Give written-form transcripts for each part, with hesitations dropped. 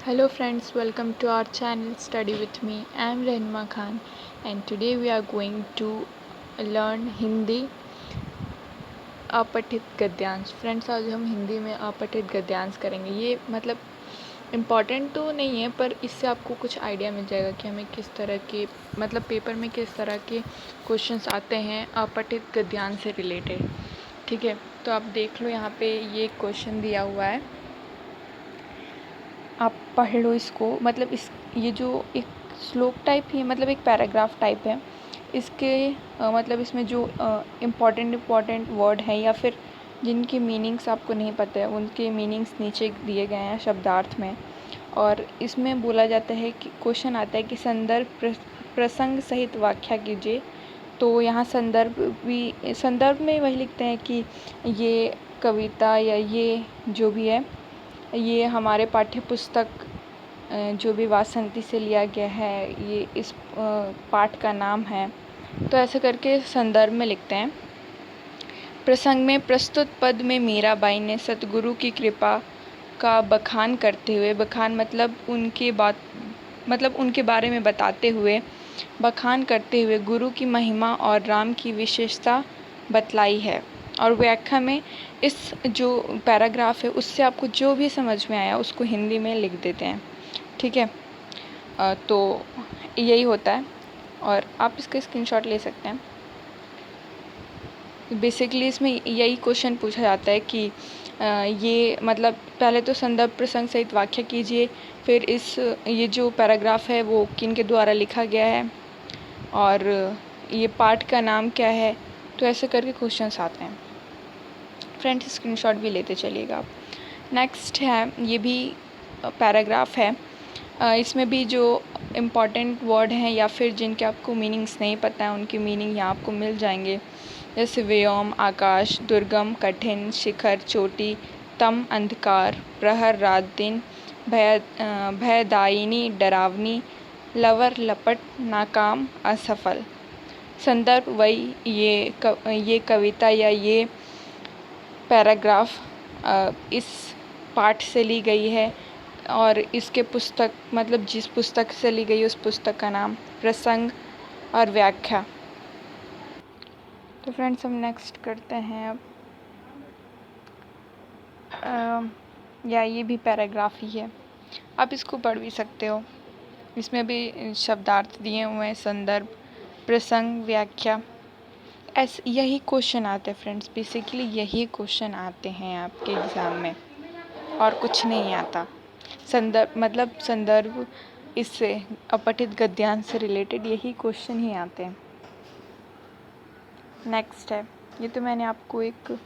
Hello friends, welcome to our channel Study with me. I am Rehnma Khan and today we are going to learn Hindi अपठित गद्यांश। Friends, आज हम हिंदी में अपठित गद्यांश करेंगे। ये मतलब इम्पॉर्टेंट तो नहीं है, पर इससे आपको कुछ आइडिया मिल जाएगा कि हमें किस तरह के मतलब पेपर में किस तरह के क्वेश्चंस आते हैं अपठित गद्यांश से रिलेटेड। ठीक है, तो आप देख लो, यहाँ पे ये क्वेश्चन दिया हुआ है, आप पढ़ लो इसको। मतलब इस ये जो एक श्लोक टाइप ही है, मतलब एक पैराग्राफ टाइप है। इसके मतलब इसमें जो इम्पॉर्टेंट वर्ड हैं या फिर जिनकी मीनिंग्स आपको नहीं पता है, उनके मीनिंग्स नीचे दिए गए हैं शब्दार्थ में। और इसमें बोला जाता है कि क्वेश्चन आता है कि संदर्भ प्रसंग सहित व्याख्या कीजिए। तो यहाँ संदर्भ में वही लिखते हैं कि ये कविता या ये जो भी है, ये हमारे पाठ्य पुस्तक जो भी वासंती से लिया गया है, ये इस पाठ का नाम है। तो ऐसे करके संदर्भ में लिखते हैं। प्रसंग में प्रस्तुत पद में मीराबाई ने सतगुरु की कृपा का बखान करते हुए, बखान मतलब उनके बारे में बताते हुए, बखान करते हुए गुरु की महिमा और राम की विशेषता बतलाई है। और व्याख्या में इस जो पैराग्राफ है उससे आपको जो भी समझ में आया उसको हिंदी में लिख देते हैं। ठीक है, तो यही होता है और आप इसका स्क्रीनशॉट ले सकते हैं। बेसिकली इसमें यही क्वेश्चन पूछा जाता है कि ये मतलब पहले तो संदर्भ प्रसंग सहित व्याख्या कीजिए, फिर ये जो पैराग्राफ है वो किन के द्वारा लिखा गया है और ये पाठ का नाम क्या है। तो ऐसे करके क्वेश्चंस आते हैं। फ्रेंड्स, स्क्रीनशॉट भी लेते चलिएगा आप। नेक्स्ट है, ये भी पैराग्राफ है। इसमें भी जो इम्पॉर्टेंट वर्ड हैं या फिर जिनके आपको मीनिंग्स नहीं पता है, उनकी मीनिंग यहाँ आपको मिल जाएंगे। जैसे व्योम आकाश, दुर्गम कठिन, शिखर चोटी, तम अंधकार, प्रहर रात दिन, भयदायिनी डरावनी, लवर लपट नाकाम असफल। संदर्भ वही ये कविता या ये पैराग्राफ इस पाठ से ली गई है और इसके पुस्तक मतलब जिस पुस्तक से ली गई उस पुस्तक का नाम, प्रसंग और व्याख्या। तो फ्रेंड्स, हम नेक्स्ट करते हैं अब या ये भी पैराग्राफ ही है, आप इसको पढ़ भी सकते हो। इसमें भी शब्दार्थ दिए हुए हैं, संदर्भ, प्रसंग, व्याख्या। यही क्वेश्चन आते हैं फ्रेंड्स, बेसिकली यही क्वेश्चन आते हैं आपके एग्ज़ाम में और कुछ नहीं आता। संदर्भ इससे अपठित गद्यांश से रिलेटेड यही क्वेश्चन ही आते हैं। नेक्स्ट है, ये तो मैंने आपको एक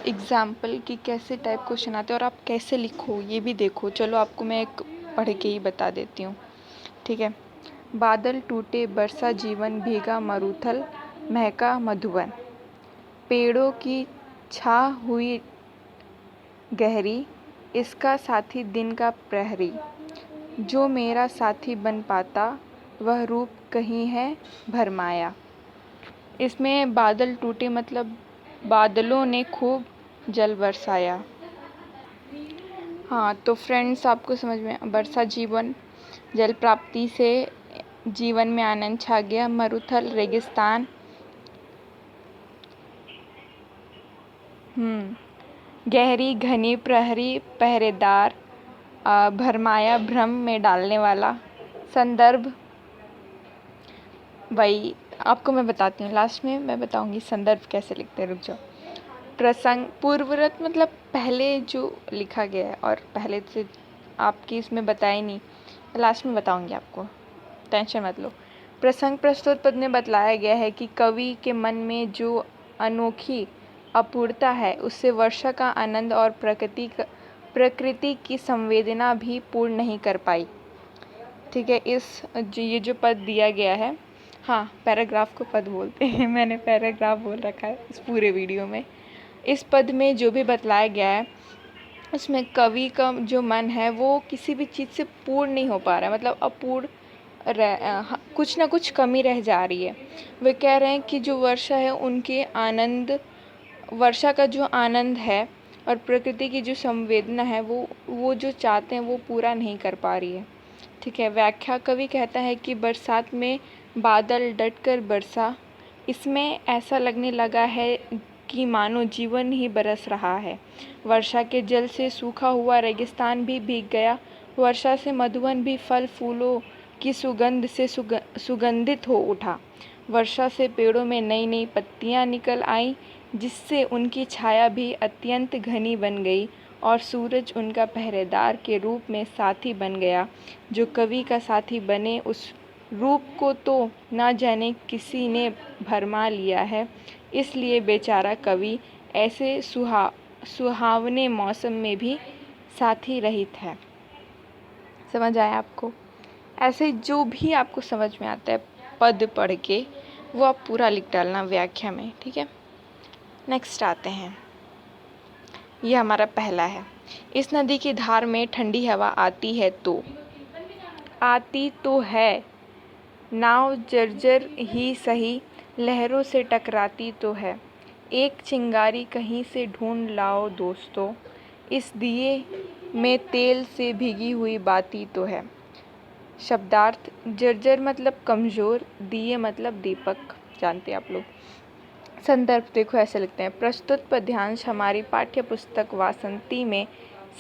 एग्जाम्पल कि कैसे टाइप क्वेश्चन आते हैं और आप कैसे लिखो ये भी देखो। चलो आपको मैं एक पढ़ के ही बता देती हूँ। ठीक है। बादल टूटे बरसा जीवन, भीगा मरुथल महका मधुवन, पेड़ों की छा हुई गहरी, इसका साथी दिन का प्रहरी, जो मेरा साथी बन पाता वह रूप कहीं है भरमाया। इसमें बादल टूटे मतलब बादलों ने खूब जल बरसाया। हाँ, तो फ्रेंड्स आपको समझ में, वर्षा जीवन, जल प्राप्ति से जीवन में आनंद छा गया। मरुथल रेगिस्तान, गहरी घनी प्रहरी पहरेदार, भरमाया भ्रम में डालने वाला। संदर्भ वही आपको मैं बताती हूँ, लास्ट में मैं बताऊँगी संदर्भ कैसे लिखते हैं, रुक जाओ। प्रसंग पूर्वरत मतलब पहले जो लिखा गया है और पहले से आपकी इसमें बताया नहीं, लास्ट में बताऊँगी आपको, टेंशन मत लो। प्रसंग प्रस्तुत पद में बतलाया गया है कि कवि के मन में जो अनोखी अपूर्णता है उससे वर्षा का आनंद और प्रकृति की संवेदना भी पूर्ण नहीं कर पाई। ठीक है, ये जो पद दिया गया है, हाँ पैराग्राफ को पद बोलते हैं, मैंने पैराग्राफ बोल रखा है इस पूरे वीडियो में। इस पद में जो भी बतलाया गया है उसमें कवि का जो मन है वो किसी भी चीज़ से पूर्ण नहीं हो पा रहा है, मतलब अपूर्ण कुछ ना कुछ कमी रह जा रही है। वे कह रहे हैं कि जो वर्षा है उनके वर्षा का जो आनंद है और प्रकृति की जो संवेदना है वो जो चाहते हैं वो पूरा नहीं कर पा रही है। ठीक है। व्याख्या, कवि कहता है कि बरसात में बादल डटकर बरसा, इसमें ऐसा लगने लगा है कि मानो जीवन ही बरस रहा है। वर्षा के जल से सूखा हुआ रेगिस्तान भी भीग गया। वर्षा से मधुवन भी फल फूलों की सुगंध से सुगंधित हो उठा। वर्षा से पेड़ों में नई नई पत्तियां निकल आईं, जिससे उनकी छाया भी अत्यंत घनी बन गई और सूरज उनका पहरेदार के रूप में साथी बन गया। जो कवि का साथी बने उस रूप को तो ना जाने किसी ने भरमा लिया है, इसलिए बेचारा कवि ऐसे सुहावने मौसम में भी साथी रहित है। समझ आया आपको? ऐसे जो भी आपको समझ में आता है पद पढ़ के वो आप पूरा लिख डालना व्याख्या में। ठीक है। नेक्स्ट आते हैं, ये हमारा पहला है। इस नदी की धार में ठंडी हवा आती है तो आती तो है, नाव जर्जर ही सही लहरों से टकराती तो है। एक चिंगारी कहीं से ढूंढ लाओ दोस्तों, इस दिए में तेल से भीगी हुई बाती तो है। शब्दार्थ, जर्जर मतलब कमज़ोर, दिए मतलब दीपक, जानते हैं आप लोग। संदर्भ देखो ऐसे लिखते हैं, प्रस्तुत पद्यांश हमारी पाठ्य पुस्तक वासंती में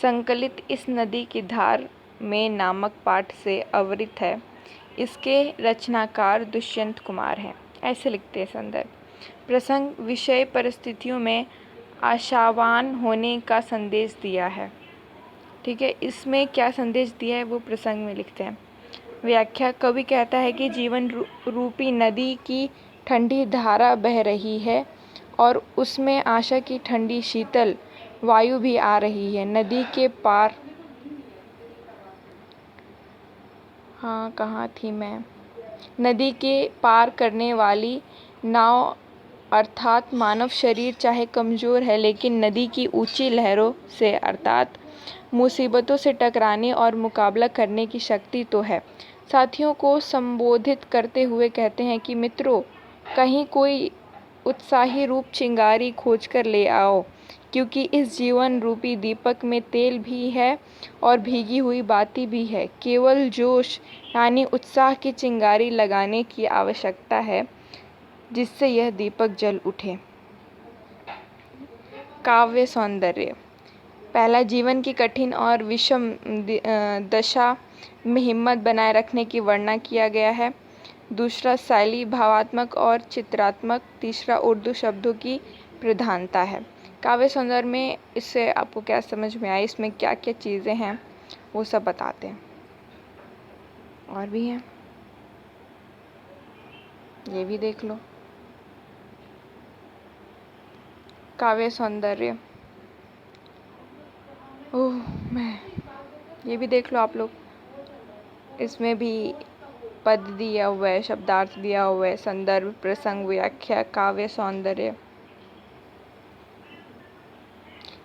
संकलित इस नदी की धार में नामक पाठ से अवरित है। इसके रचनाकार दुष्यंत कुमार हैं। ऐसे लिखते हैं संदर्भ। प्रसंग, विषय परिस्थितियों में आशावान होने का संदेश दिया है। ठीक है। इसमें क्या संदेश दिया है वो प्रसंग में लिखते हैं। व्याख्या, कवि कहता है कि जीवन रूपी नदी की ठंडी धारा बह रही है और उसमें आशा की ठंडी शीतल वायु भी आ रही है। नदी के पार, हाँ कहाँ थी मैं, नदी के पार करने वाली नाव अर्थात मानव शरीर चाहे कमज़ोर है, लेकिन नदी की ऊंची लहरों से अर्थात मुसीबतों से टकराने और मुकाबला करने की शक्ति तो है। साथियों को संबोधित करते हुए कहते हैं कि मित्रों, कहीं कोई उत्साही रूप चिंगारी खोज कर ले आओ, क्योंकि इस जीवन रूपी दीपक में तेल भी है और भीगी हुई बाती भी है। केवल जोश यानी उत्साह की चिंगारी लगाने की आवश्यकता है, जिससे यह दीपक जल उठे। काव्य सौंदर्य, पहला, जीवन की कठिन और विषम दशा में हिम्मत बनाए रखने की वर्णना किया गया है। दूसरा, शैली भावात्मक और चित्रात्मक। तीसरा, उर्दू शब्दों की प्रधानता है। काव्य सौंदर्य में इससे आपको क्या समझ में आया, इसमें क्या क्या चीज़ें हैं वो सब बताते हैं। और भी हैं, ये भी देख लो। काव्य सौंदर्य, ओह मैं, ये भी देख लो आप लोग। इसमें भी पद दिया हुआ है, शब्दार्थ दिया हुआ है, संदर्भ, प्रसंग, व्याख्या, काव्य सौंदर्य।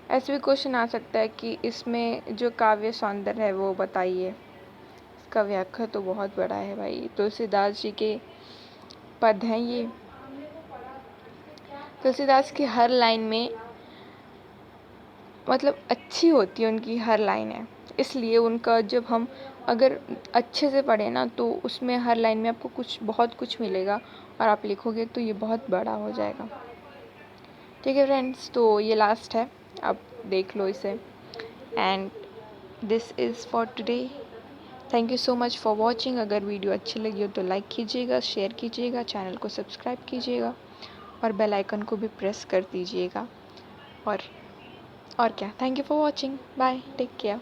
ऐसे भी क्वेश्चन आ सकता है कि इसमें जो काव्य सौंदर्य है वो बताइए। इसका व्याख्या तो बहुत बड़ा है भाई, तुलसीदास जी के पद हैं ये। तुलसीदास की हर लाइन में मतलब अच्छी होती है उनकी हर लाइन है, इसलिए उनका जब हम अगर अच्छे से पढ़ें ना तो उसमें हर लाइन में आपको बहुत कुछ मिलेगा और आप लिखोगे तो ये बहुत बड़ा हो जाएगा। ठीक है फ्रेंड्स, तो ये लास्ट है, आप देख लो इसे। And this is for today. Thank you so much for watching. अगर वीडियो अच्छी लगी हो तो लाइक कीजिएगा, शेयर कीजिएगा, चैनल को सब्सक्राइब कीजिएगा और बेल आइकन को भी प्रेस कर दीजिएगा। और क्या, thank you for watching, bye, take care.